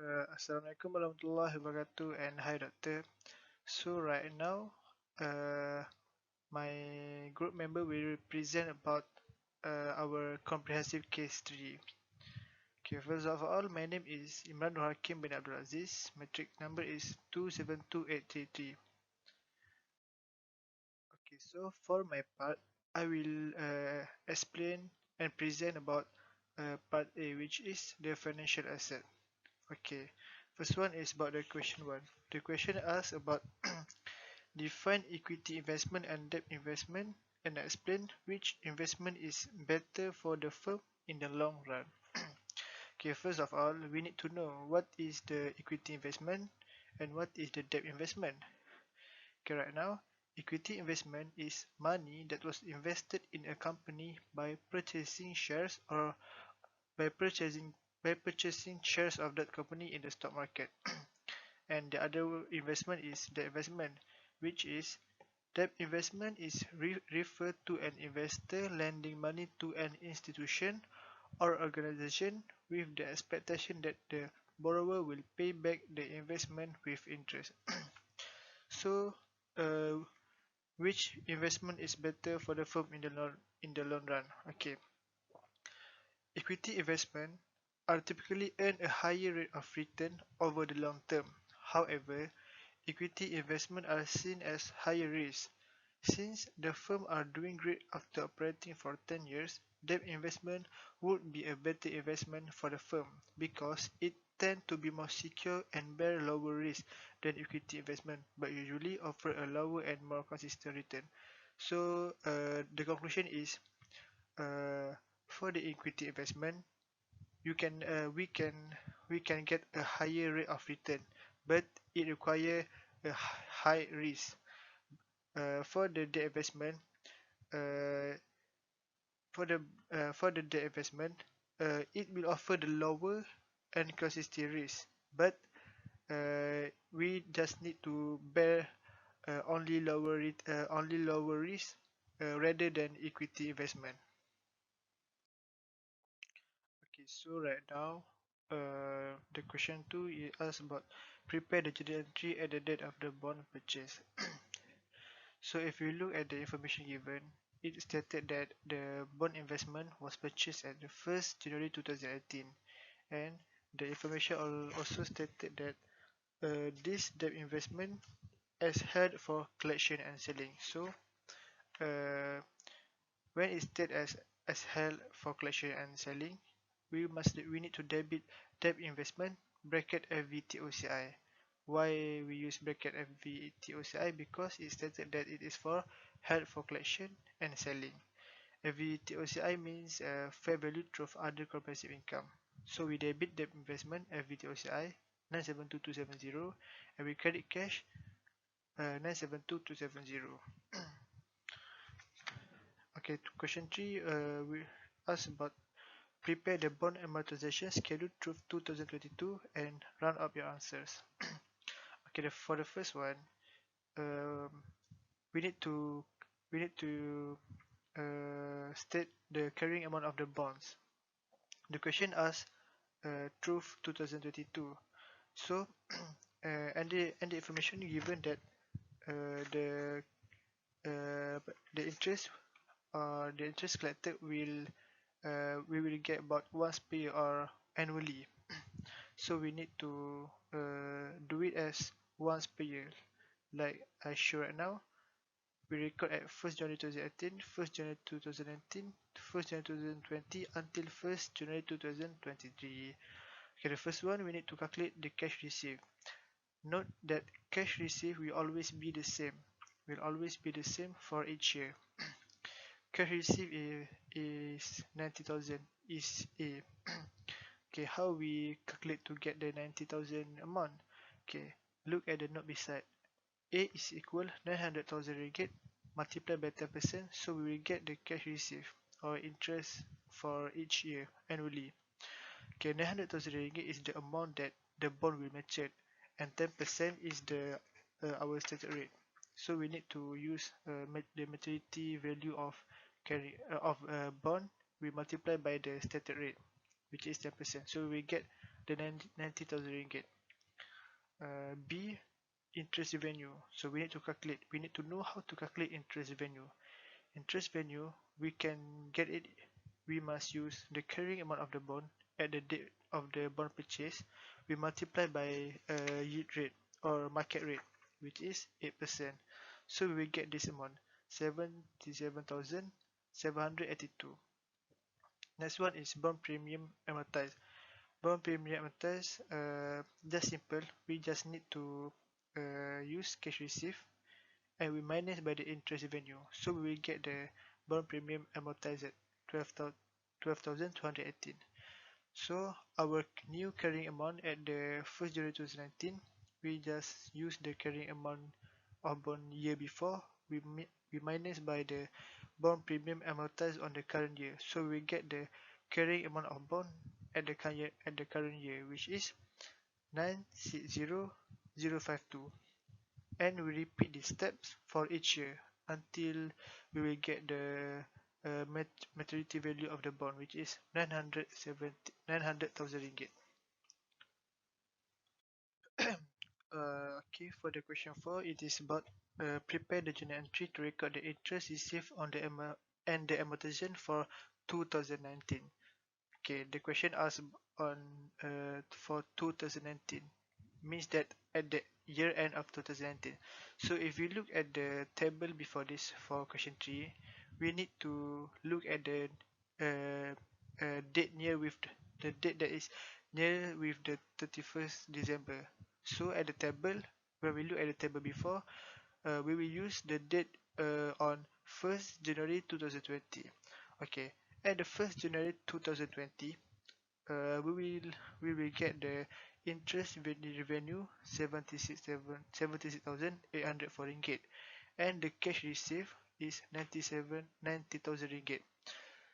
Assalamualaikum warahmatullahi wabarakatuh and hi doctor. So right now, uh, my group member will present about our comprehensive case study. Okay, first of all, my name is Imran Hakim bin Abdul Aziz. Matric number is 272833. Okay, so for my part, I will explain and present about part A, which is the financial asset. Okay, first one is about the question one. The question asks about define equity investment and debt investment and explain which investment is better for the firm in the long run. Okay, first of all, we need to know what is the equity investment and what is the debt investment. Okay, right now, equity investment is money that was invested in a company by purchasing shares or by purchasing shares of that company in the stock market. And the other investment is the investment, which is debt investment is referred to an investor lending money to an institution or organization with the expectation that the borrower will pay back the investment with interest. So, uh, which investment is better for the firm in the long run? Okay, equity investment are typically earn a higher rate of return over the long term. However, equity investment are seen as higher risk. Since the firm are doing great after operating for 10 years, debt investment would be a better investment for the firm because it tend to be more secure and bear lower risk than equity investment, but usually offer a lower and more consistent return. So the conclusion is uh, for the equity investment, you can we can get a higher rate of return, but it require a high risk. For the debt investment, uh, for the debt investment, it will offer the lower and consistent risk, but we just need to bear only lower risk rather than equity investment. Okay, so right now, the question two is asked about prepare the journal entry at the date of the bond purchase. So if you look at the information given, it stated that the bond investment was purchased at the 1st January 2018, and the information also stated that this debt investment is held for collection and selling. So uh, when it's stated as held for collection and selling, we need to debit debt investment bracket FVTOCI. Why we use bracket FVTOCI? Because it stated that it is for held for collection and selling. FVTOCI means fair value through other comprehensive income. So we debit debt investment FVTOCI 972270 and we credit cash 972270. Okay, to question 3, we ask about prepare the bond amortization schedule through 2022 and round up your answers. Okay, for the first one, um, we need to state the carrying amount of the bonds. The question asks through 2022. So and the information given that uh, the the interest the interest collected will we will get about once per year or annually. So we need to do it as once per year. Like I show right now, we record at 1st January 2018, 1st January 2019, 1st January 2020 until 1st January 2023. Okay, the first one we need to calculate the cash received. Note that cash received will always be the same. Will always be the same for each year. Cash received is 90,000 is A. Okay, how we calculate to get the 90,000 amount? Okay, look at the note beside. A is equal 900,000 ringgit multiplied by 10%, so we will get the cash received or interest for each year annually. Okay, 900,000 ringgit is the amount that the bond will mature, and 10% is the our stated rate. So we need to use the maturity value of bond we multiply by the stated rate, which is 10%. So we get the 90,000 ringgit. B, interest revenue. So we need to calculate. We need to know how to calculate interest revenue. Interest revenue, we can get it. We must use the carrying amount of the bond at the date of the bond purchase. We multiply by yield rate or market rate, which is 8%. So we will get this amount, 77,782. Next one is bond premium amortized. Bond premium amortized, just simple. We just need to use cash receipt and we minus by the interest revenue. So we will get the bond premium amortized at 12,218. So our new carrying amount at the 1st January 2019, we just use the carrying amount of bond year before. We minus by the bond premium amortized on the current year. So we get the carrying amount of bond at the current year, which is 960052. And we repeat these steps for each year until we will get the maturity value of the bond, which is 900,000 ringgit. Okay, for the question 4, it is about prepare the journal entry to record the interest received on the and the amortization for 2019. Okay, the question asks on for 2019, means that at the year end of 2019. So if we look at the table before this for question 3, we need to look at the date near with the date that is near with the 31st December. So at the table, when we look at the table before, we will use the date on 1st January 2020. Okay, at the 1st January 2020, we will get the interest revenue 76,804 ringgit, and the cash received is 90,000 ringgit.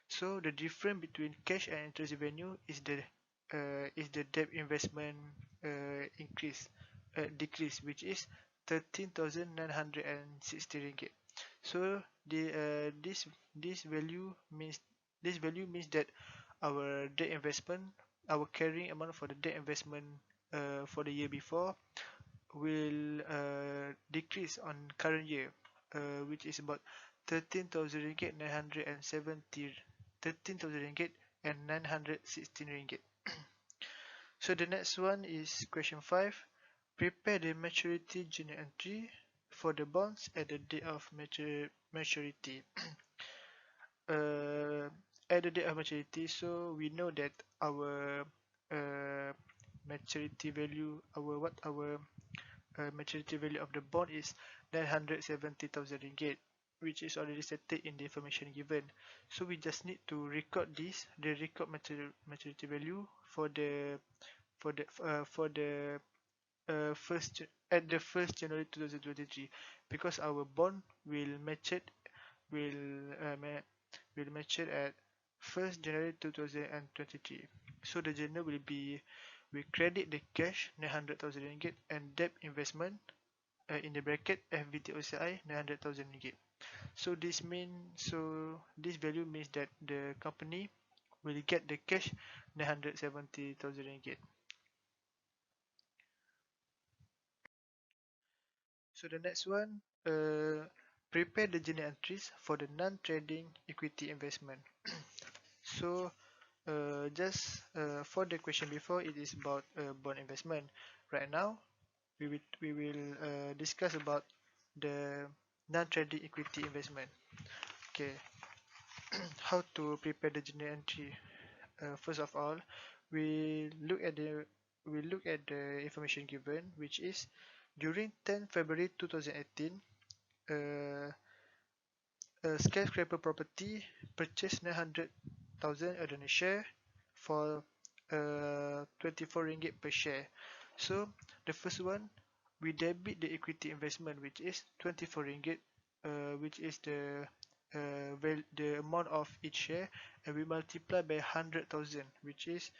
So the difference between cash and interest revenue is the debt investment decrease, which is 13,960 ringgit. So this value means that our debt investment, our carrying amount for the debt investment for the year before will decrease on current year, which is about 13,000 ringgit 970 13,000 ringgit and 916 ringgit. So the next one is question 5. Prepare the maturity journal entry for the bonds at the date of maturity. At the date of maturity, so we know that our maturity value, our maturity value of the bond is 970,000 ringgit, which is already stated in the information given. So we just need to record this, the record maturity value for the first at the 1st January 2023, because our bond will mature at 1st January 2023. So the journal will be, we credit the cash 900,000 ringgit and debt investment in the bracket FVTOCI 900,000 ringgit. So this value means that the company will get the cash 970,000 ringgit. So the next one, prepare the journal entries for the non-trading equity investment. So just for the question before, it is about bond investment. Right now, we will discuss about the non-trading equity investment. Okay, how to prepare the journal entry? First of all, we look at the information given, which is during 10 February 2018, a skyscraper property purchased 900,000 ordinary share for 24 ringgit per share. So the first one, we debit the equity investment, which is 24 ringgit, which is the amount of each share, and we multiply by 100,000, which is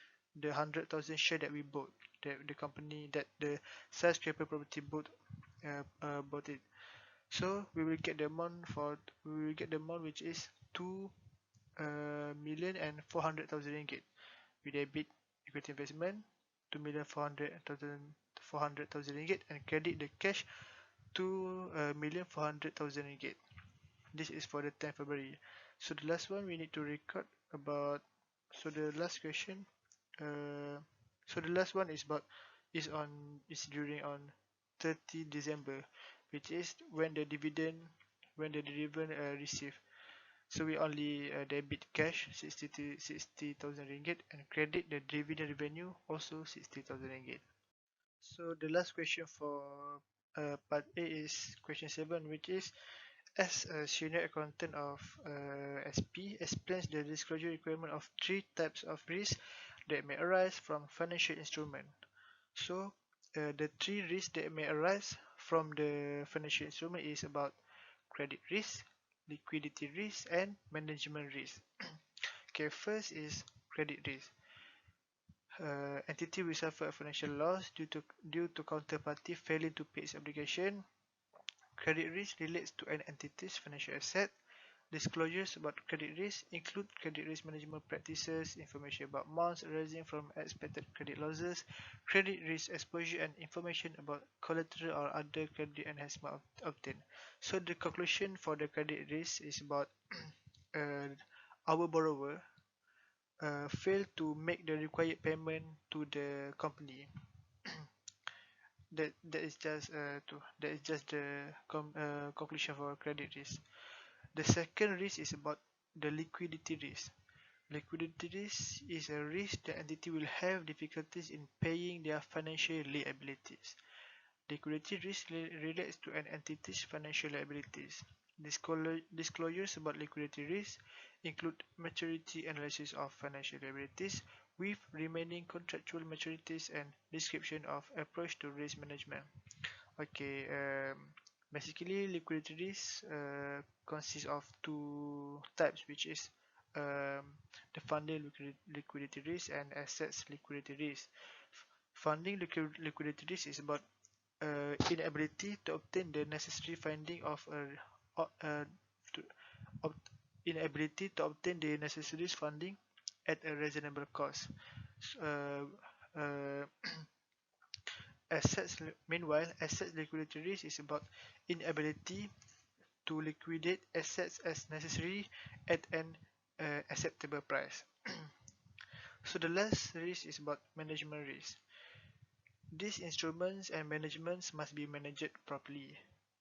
the 100,000 share that we bought, the company that the skyscraper property bought it. So we will get the amount which is 2,400,000 ringgit. We debit equity investment 2,400,000 ringgit and credit the cash 2,400,000 ringgit. This is for the 10th February. So the last one we need to record about. So the last question. Uh, so the last one is about is during on 30 December, which is when the dividend received. So we only debit cash 60,000 ringgit and credit the dividend revenue also 60,000 ringgit. So the last question for part A is question 7, which is as a senior accountant of SP explains the disclosure requirement of three types of risk that may arise from financial instrument. So the three risks that may arise from the financial instrument is about credit risk, liquidity risk, and management risk. Okay, first is credit risk. Entity will suffer a financial loss due to counterparty failing to pay its obligation. Credit risk relates to an entity's financial asset. Disclosures about credit risk include credit risk management practices, information about amounts arising from expected credit losses, credit risk exposure, and information about collateral or other credit enhancement obtained. So the conclusion for the credit risk is about uh, our borrower failed to make the required payment to the company. That is just the conclusion for credit risk. The second risk is about the liquidity risk. Liquidity risk is a risk the entity will have difficulties in paying their financial liabilities. Liquidity risk relates to an entity's financial liabilities. Disclosures about liquidity risk include maturity analysis of financial liabilities with remaining contractual maturities and description of approach to risk management. Okay, basically liquidity risk consists of two types, which is the funding liquidity risk and assets liquidity risk. Funding liquidity risk is about inability to obtain the necessary funding of to, ob, inability to obtain the necessary funding at a reasonable cost. Uh, uh, Meanwhile, assets liquidity risk is about inability to liquidate assets as necessary at an acceptable price. So the last risk is about management risk. These instruments and managements must be managed properly.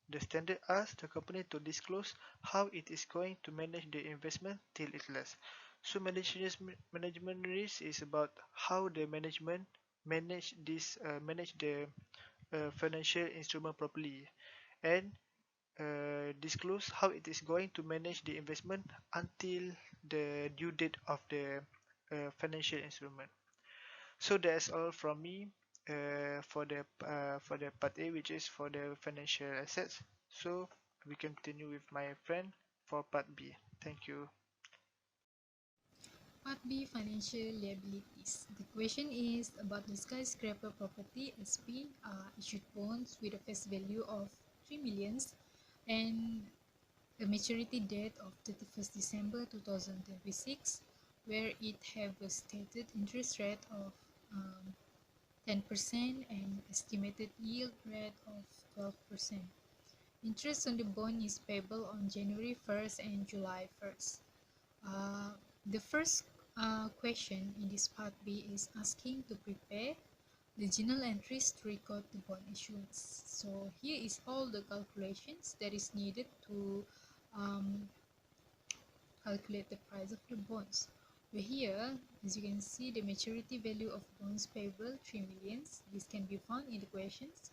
The standard asks the company to disclose how it is going to manage the investment till it lasts. So management risk is about how the management manage the financial instrument properly and disclose how it is going to manage the investment until the due date of the financial instrument. So that's all from me for the part A, which is for the financial assets. So we continue with my friend for part B. Thank you. Part B, financial liabilities. The question is about the skyscraper property SP issued bonds with a face value of 3 millions and a maturity date of 31st December 2026, where it have a stated interest rate of 10% and estimated yield rate of 12%. Interest on the bond is payable on January 1st and July 1st. The first question in this part B is asking to prepare the journal entries to record the bond issuance. So here is all the calculations that is needed to um, calculate the price of the bonds. Where here, as you can see, the maturity value of bonds payable 3 millions. This can be found in the questions.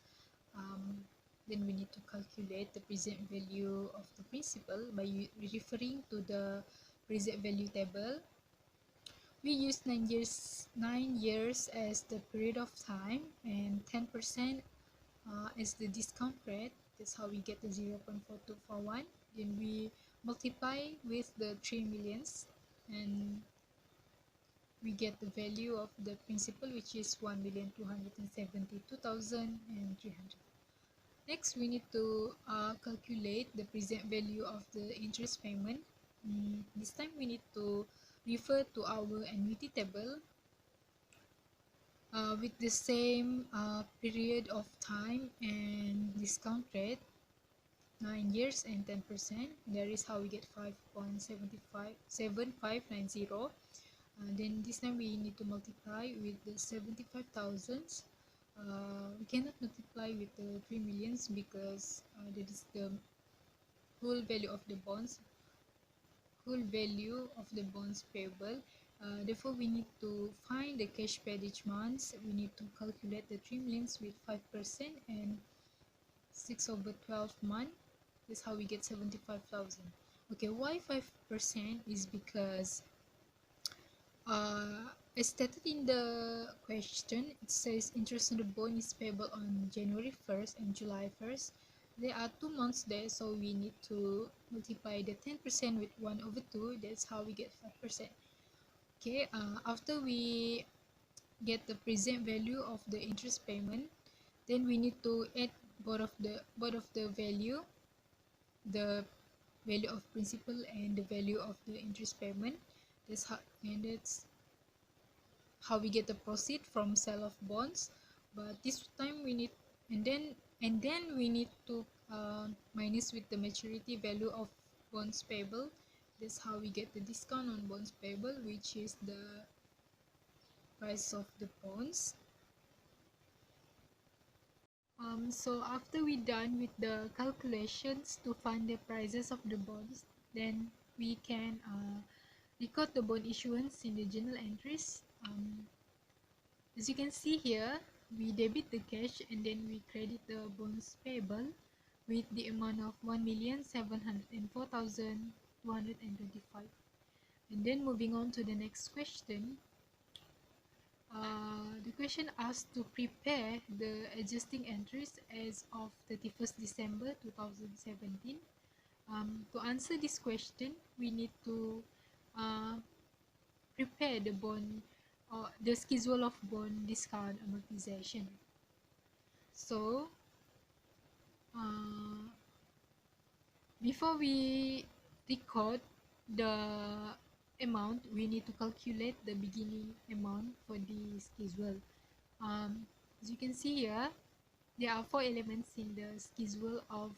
Then we need to calculate the present value of the principal by referring to the present value table. We use 9 years as the period of time and 10% as the discount rate. That's how we get the 0.4241. Then we multiply with the 3 millions and we get the value of the principal, which is 1,272,300. Next, we need to calculate the present value of the interest payment. This time we need to refer to our annuity table. with the same period of time and discount rate, 9 years and 10%. That is how we get 5.7590. Then this time we need to multiply with the 75,000. We cannot multiply with the 3 millions because that is the whole value of the bonds, payable. Therefore, we need to find the cash paid each month. We need to calculate the 3 millions with 5% and 6 over 12 month. That's how we get 75,000. Okay, why 5% is because as stated in the question, it says interest on the bond is payable on January 1st and July 1st. There are 2 months there, so we need to multiply the 10% with 1 over 2. That's how we get 5%. Okay, after we get the present value of the interest payment, then we need to add both of the value, the value of principal and the value of the interest payment. That's how we get the proceed from sale of bonds. But this time we need, and then we need to minus with the maturity value of bonds payable. That's how we get the discount on bonds payable, which is the price of the bonds. So after we done with the calculations to find the prices of the bonds, then we can record the bond issuance in the journal entries. As you can see here, we debit the cash and then we credit the bonds payable with the amount of 1,704,225. And then moving on to the next question. The question asks to prepare the adjusting entries as of 31st December 2017. To answer this question, we need to prepare the bond or the schedule of bond discount amortization. So, before we record the amount, we need to calculate the beginning amount for the schedule. As you can see here, there are 4 elements in the schedule of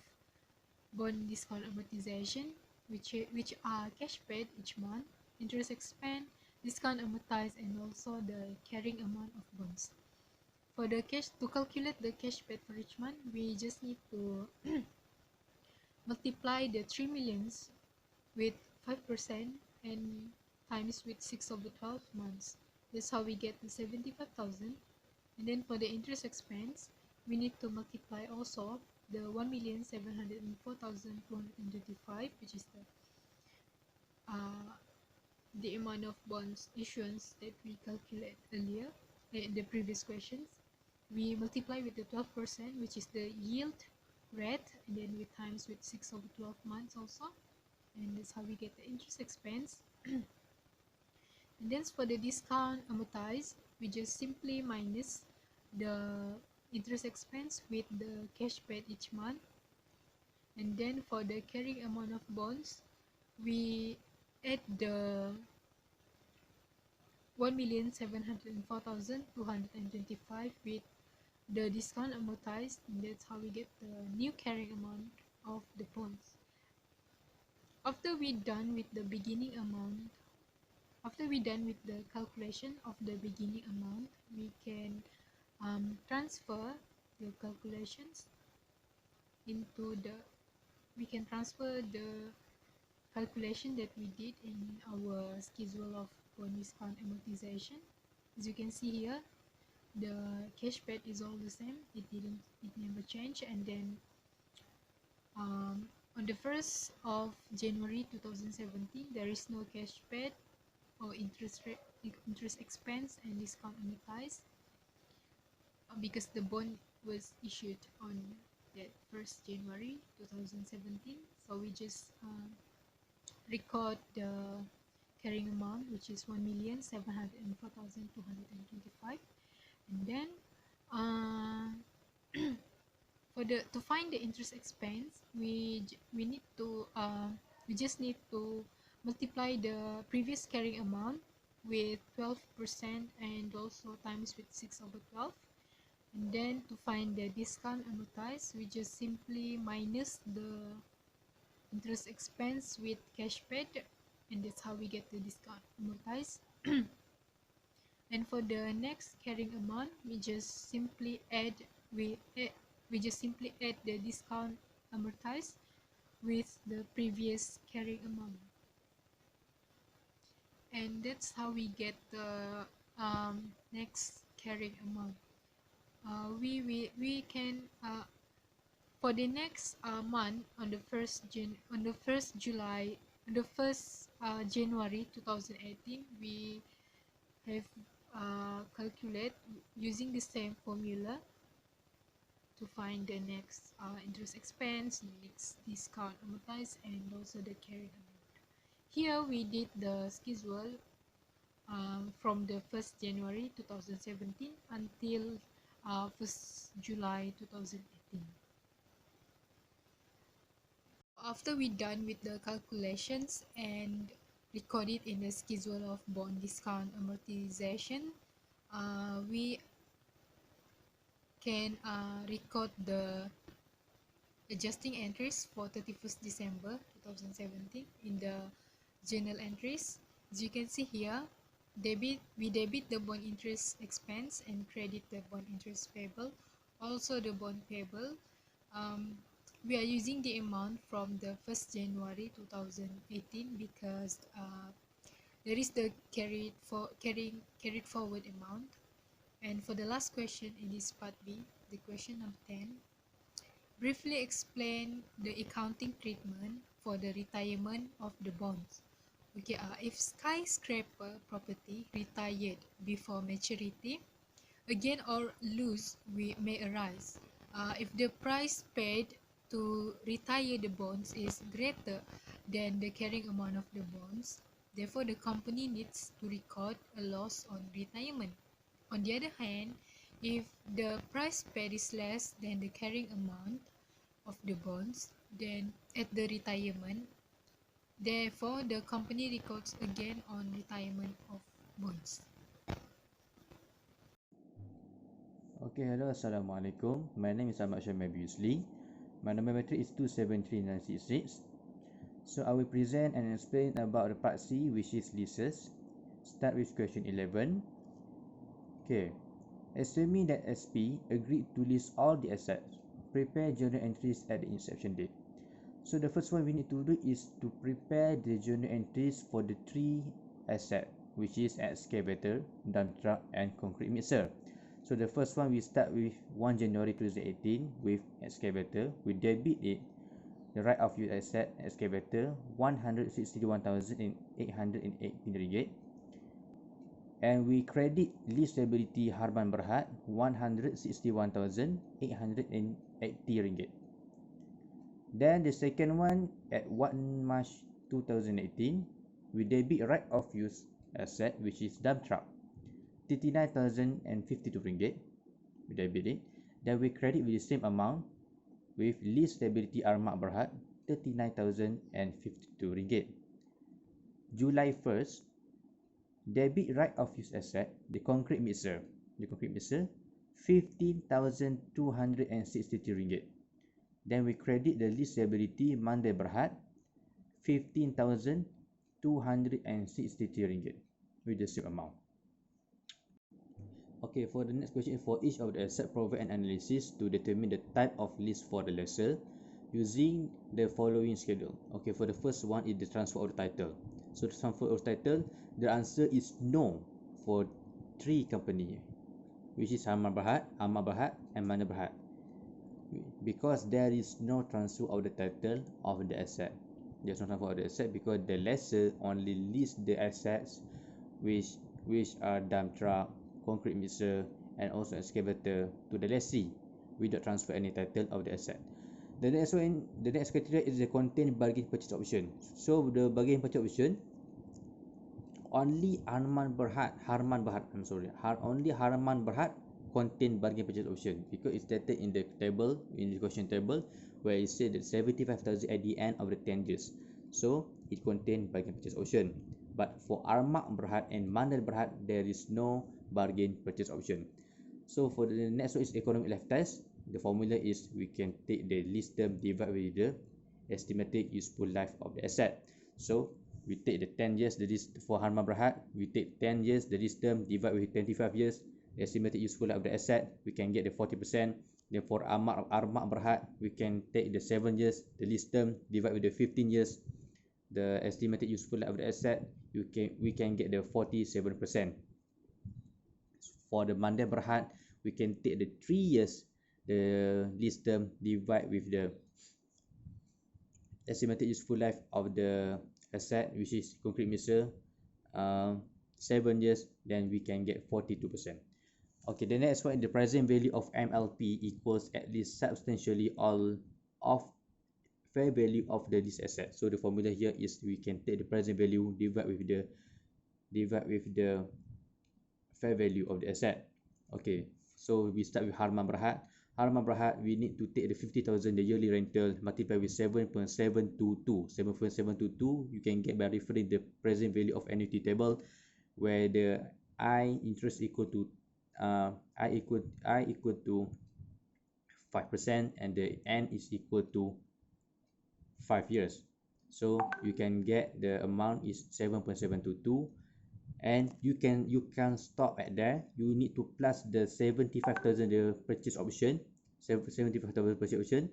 bond discount amortization, which are cash paid each month, interest expense, discount amortized, and also the carrying amount of bonds. For the cash, to calculate the cash paid for each month, we just need to multiply the 3 millions with 5% and times with 6 over 12 months. That's how we get the 75,000. And then for the interest expense, we need to multiply also the 1,704,225, which is the amount of bonds issuance that we calculate earlier in the previous questions. We multiply with the 12%, which is the yield rate, and then we times with 6 over 12 months also, and that's how we get the interest expense. And then for the discount amortized, we just simply minus the interest expense with the cash paid each month. And then for the carrying amount of bonds, we add the 1,704,225 with the discount amortized, and that's how we get the new carrying amount of the bonds. After we done with the beginning amount, after we done with the calculation of the beginning amount, we can transfer the calculations into the, we can transfer the calculation that we did in our schedule of bond discount amortization. As you can see here, the cash paid is all the same, it never changed. And then on the 1st of January 2017, there is no cash paid or interest expense and discount amortized because the bond was issued on that 1st January 2017. So we just record the carrying amount, which is 1,704,225, and then to find the interest expense, we need to we just need to multiply the previous carrying amount with 12% and also times with 6/12. And then to find the discount amortized, we just simply minus the interest expense with cash paid, and that's how we get the discount amortized. And for the next carrying amount, we just simply add the discount amortized with the previous carrying amount, and that's how we get the next carrying amount. We can for the next month on the first July, on the first January 2018, we have calculate using the same formula to find the next interest expense, next discount amortized, and also the carrying amount. Here we did the schedule from the 1st January 2017 until 1st July 2018. After we done with the calculations and record it in the schedule of bond discount amortization, we can record the adjusting entries for 31st December 2017 in the journal entries. As you can see here, we debit the bond interest expense and credit the bond interest payable. Also the bond payable, we are using the amount from the 1st January 2018 because there is the carried forward amount. And for the last question in this part B, the question number 10, briefly explain the accounting treatment for the retirement of the bonds. Okay, if skyscraper property retired before maturity, a gain or loss may arise. If the price paid to retire the bonds is greater than the carrying amount of the bonds, therefore the company needs to record a loss on retirement. On the other hand, if the price paid is less than the carrying amount of the bonds, then at the retirement, therefore the company records a gain on retirement of bonds. Okay, hello, Assalamualaikum. My name is Ahmad Syamil Yusli. My number matric is 273966. So I will present and explain about the part C, which is leases. Start with question 11. Okay, assuming that SP agreed to lease all the assets, prepare journal entries at the inception date. So the first one we need to do is to prepare the journal entries for the three assets, which is excavator, dump truck, and concrete mixer. So the first one we start with 1 January 2018 with excavator. We debit it, the right of use asset excavator, 161,818 ringgit. And we credit lease liability Harman Berhad 161,880 ringgit. Then the second one at 1 March 2018, we debit right of use asset, which is dump truck, 39,052 ringgit. We debit it. Then we credit with the same amount with lease liability Armak Berhad, 39,052 ringgit. July 1st, debit right of use asset, the concrete mixer, 15,263 ringgit. Then we credit the lease liability Mandai Berhad, 15,263 ringgit with the same amount. Okay, for the next question, for each of the asset, provide an analysis to determine the type of lease for the lessor using the following schedule. Okay, for the first one is the transfer of the title. So the transfer of title, the answer is no for three company, which is Harman Berhad, Ahmad Berhad, and Mandai Berhad, because there is no transfer of the title of the asset. There's no transfer of the asset because the lessor only lease the assets which are dump truck, concrete mixer, and also excavator to the lessee without transfer any title of the asset. The next criteria is the contain bargain purchase option. So the bargain purchase option, only Harman Berhad contain bargain purchase option because it's stated in the table, in the question table, where it said that 75,000 at the end of the 10 years. So it contain bargain purchase option. but for Armak Berhad and Mandal Berhad, there is no bargain purchase option. So for the next one is economic life test. The formula is we can take the lease term divided with the estimated useful life of the asset. So we take the 10 years, that is for Harma Berhad, we take 10 years, the lease term divided with 25 years, the estimated useful life of the asset, we can get the 40%. Then for Armak Berhad, we can take the 7 years, the lease term divided with the 15 years, the estimated useful life of the asset, we can get the 47%. For the Mandai Berhad, we can take the 3 years, the lease term divide with the estimated useful life of the asset, which is concrete mixer, 7 years, then we can get 42%. Okay, the next one, the present value of MLP equals at least substantially all of fair value of the lease asset. So the formula here is we can take the present value divide with the fair value of the asset. Okay, so we start with Harman Berhad. Harman Berhad, we need to take the 50,000, the yearly rental, multiply with 7.722. 7.722, you can get by referring the present value of annuity table, where the I interest equal to I equal to 5% and the N is equal to 5 years. So you can get the amount is 7.722, and you can stop at there. You need to plus the 75,000 the purchase option, 75,000 purchase option,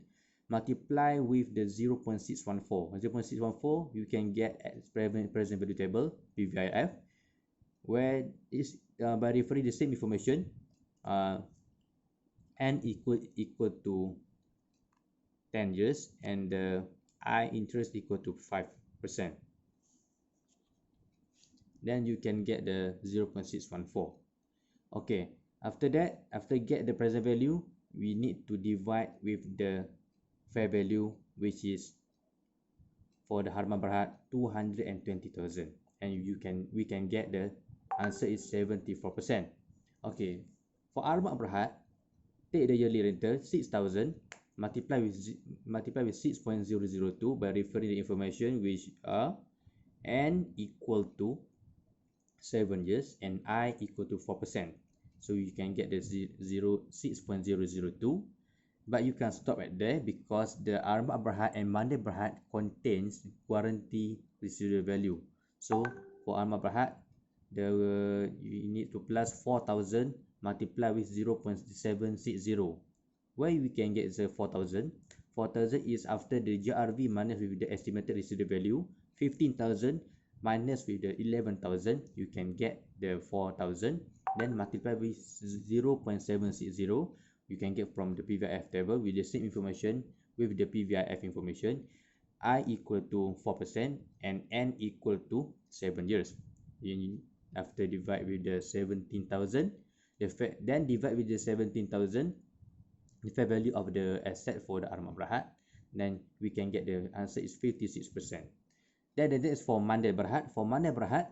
multiply with the 0.614. 0.614 you can get at present value table PVIF, where is by referring the same information, N equal to 10 years and the I interest equal to 5%. Then you can get the 0.614. Okay, after that, after get the present value, we need to divide with the fair value, which is for the Harman Berhad 220,000, and we can get the answer is 74%. Okay, for Harman Berhad, take the yearly rental 6,000, multiply with 6.002 by referring the information which are N equal to 7 years and I equal to 4%. So you can get the 6.002, but you can stop at there because the Armak Berhad and Mandai Berhad contains guarantee residual value. So for Armak Berhad, you need to plus 4,000 multiply with 0.760. Where we can get the 4,000? 4,000 is after the GRV minus with the estimated residual value. 15,000 minus with the 11,000, you can get the 4,000. Then multiply with 0.760, you can get from the PVIF table with the same information with the PVIF information. I equal to 4% and N equal to 7 years. After divide with the 17,000, then divide with the 17,000, the fair value of the asset for the Armak Berhad, then we can get the answer is 56%. Then the next for Mandai Berhad. For Mandai Berhad,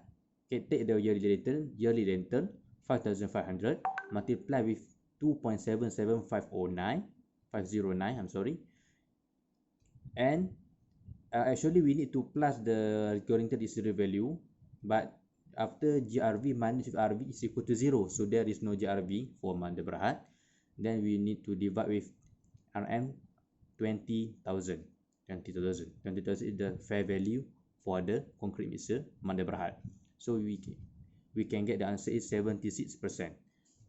okay, take the yearly rental 5,500 multiply with 2.77509, I'm sorry, and actually we need to plus the guaranteed residual value, but after GRV minus with RV is equal to 0, so there is no GRV for Mandai Berhad. Then we need to divide with RM 20,000. 20,000 is the fair value for the concrete mixer Mandai Berhad. So we can get the answer is 76%.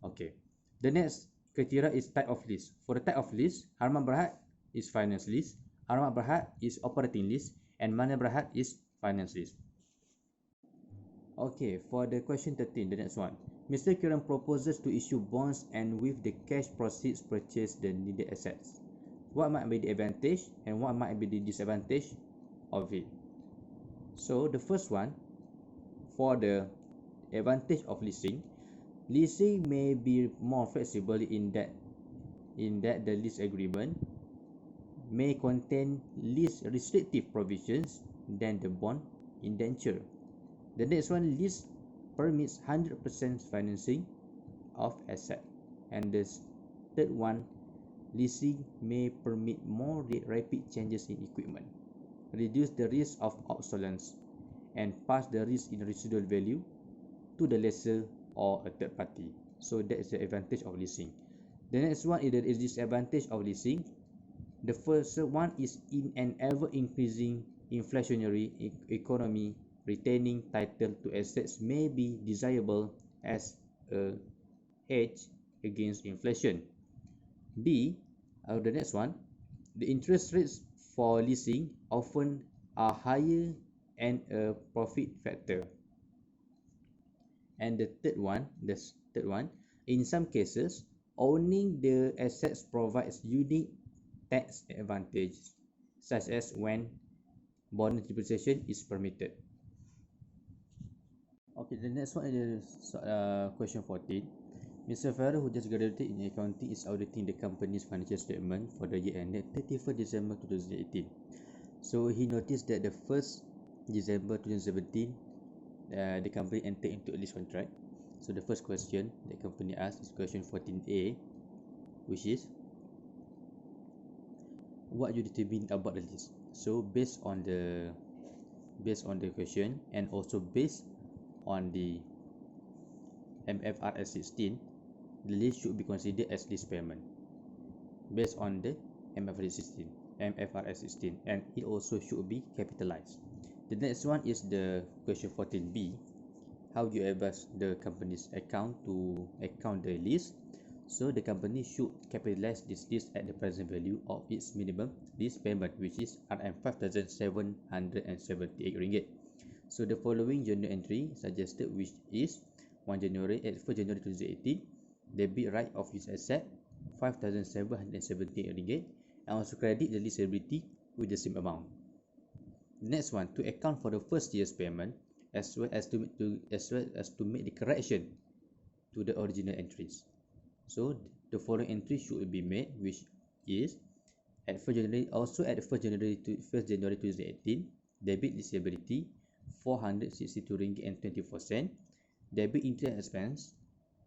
Okay. The next criteria is type of lease. For the type of lease, Harman Berhad is finance lease, Armak Berhad is operating lease, and Mandai Berhad is finance lease. Okay, for the question 13, the next one. Mr. Kiran proposes to issue bonds and with the cash proceeds purchase the needed assets. What might be the advantage and what might be the disadvantage of it? So the first one, for the advantage of leasing may be more flexible in that the lease agreement may contain least restrictive provisions than the bond indenture. The next one, lease permits 100% financing of asset. And the third one, leasing may permit more rapid changes in equipment, reduce the risk of obsolescence, and pass the risk in residual value to the lessor or a third party. So that is the advantage of leasing. The next one is the disadvantage of leasing. The first one is in an ever increasing inflationary economy, retaining title to assets may be desirable as a hedge against inflation. B, the next one, the interest rates for leasing often are higher and a profit factor. And the third one, in some cases, owning the assets provides unique tax advantages, such as when bond depreciation is permitted. Okay, the next one is question 14. Mr. Farah, who just graduated in accounting, is auditing the company's financial statement for the year ended 31st December 2018. So he noticed that the 1st December 2017, the company entered into a lease contract. So the first question the company asked is question 14A, which is, what you determine about the lease? So based on the question, and also based on the MFRS 16, the lease should be considered as lease payment based on the MFRS 16, and it also should be capitalized. The next one is the question 14B, how you advise the company's account to account the lease. So the company should capitalize this lease at the present value of its minimum lease payment, which is RM5,778. So the following journal entry suggested, which is 1 January 2018, debit right of use asset RM5,778, and also credit the leasability with the same amount. The next one, to account for the first year's payment, as well as to make the correction to the original entries. So the following entry should be made, which is at 1st January, also at 1st January 2018, debit leasability RM462.24, debit interest expense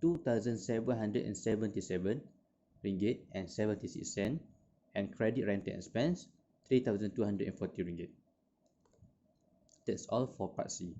RM2,777.76, and credit rental expense RM3,240. That's all for part C.